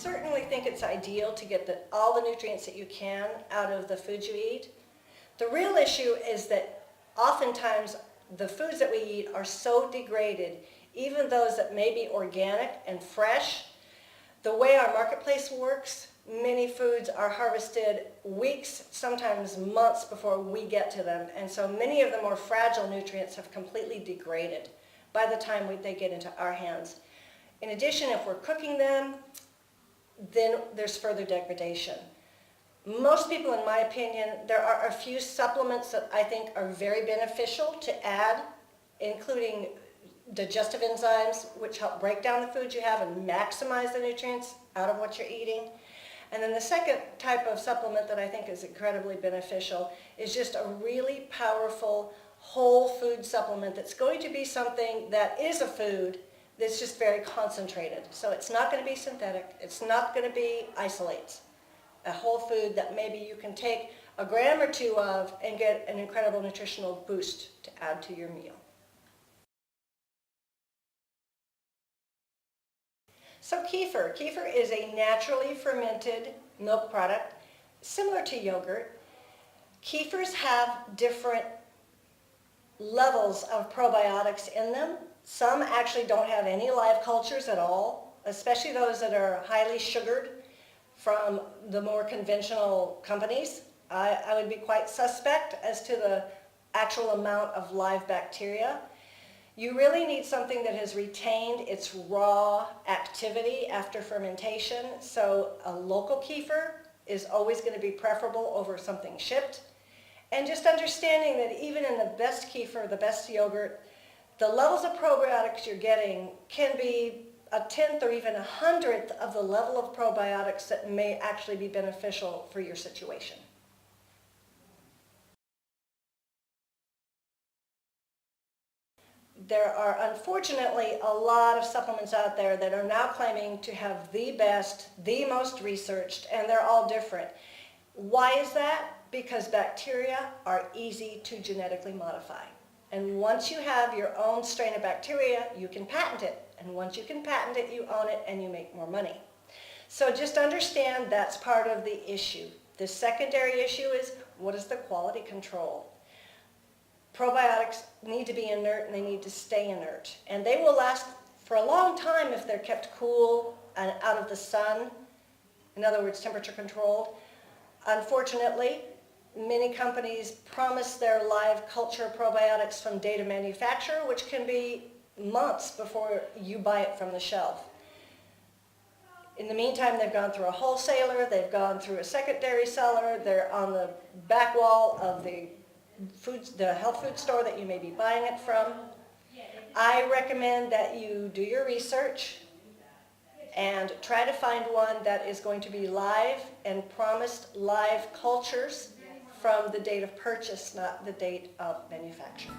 certainly think it's ideal to get all the nutrients that you can out of the food you eat. The real issue is that oftentimes the foods that we eat are so degraded, even those that may be organic and fresh. The way our marketplace works, many foods are harvested weeks, sometimes months before we get to them, and so many of the more fragile nutrients have completely degraded by the time they get into our hands. In addition, if we're cooking them, then there's further degradation. Most people, in my opinion, there are a few supplements that I think are very beneficial to add, including digestive enzymes, which help break down the food you have and maximize the nutrients out of what you're eating. And then the second type of supplement that I think is incredibly beneficial is just a really powerful whole food supplement that's going to be something that is a food that's just very concentrated. So it's not going to be synthetic, it's not going to be isolates. A whole food that maybe you can take a gram or two of and get an incredible nutritional boost to add to your meal. So kefir. Kefir is a naturally fermented milk product, similar to yogurt. Kefirs have different levels of probiotics in them. Some actually don't have any live cultures at all, especially those that are highly sugared from the more conventional companies. I would be quite suspect as to the actual amount of live bacteria. You really need something that has retained its raw activity after fermentation, so a local kefir is always going to be preferable over something shipped. And just understanding that even in the best kefir, the best yogurt, the levels of probiotics you're getting can be a 10th or even a 100th of the level of probiotics that may actually be beneficial for your situation. There are unfortunately a lot of supplements out there that are now claiming to have the best, the most researched, and they're all different. Why is that? Because bacteria are easy to genetically modify. And once you have your own strain of bacteria, you can patent it. And once you can patent it, you own it and you make more money. So just understand that's part of the issue. The secondary issue is, what is the quality control? Probiotics need to be inert and they need to stay inert. And they will last for a long time if they're kept cool and out of the sun. In other words, temperature controlled. Unfortunately, many companies promise their live culture probiotics from date of manufacture, which can be months before you buy it from the shelf. In the meantime, they've gone through a wholesaler, they've gone through a secondary seller, they're on the back wall of the health food store that you may be buying it from. I recommend that you do your research and try to find one that is going to be live and promised live cultures from the date of purchase, not the date of manufacture.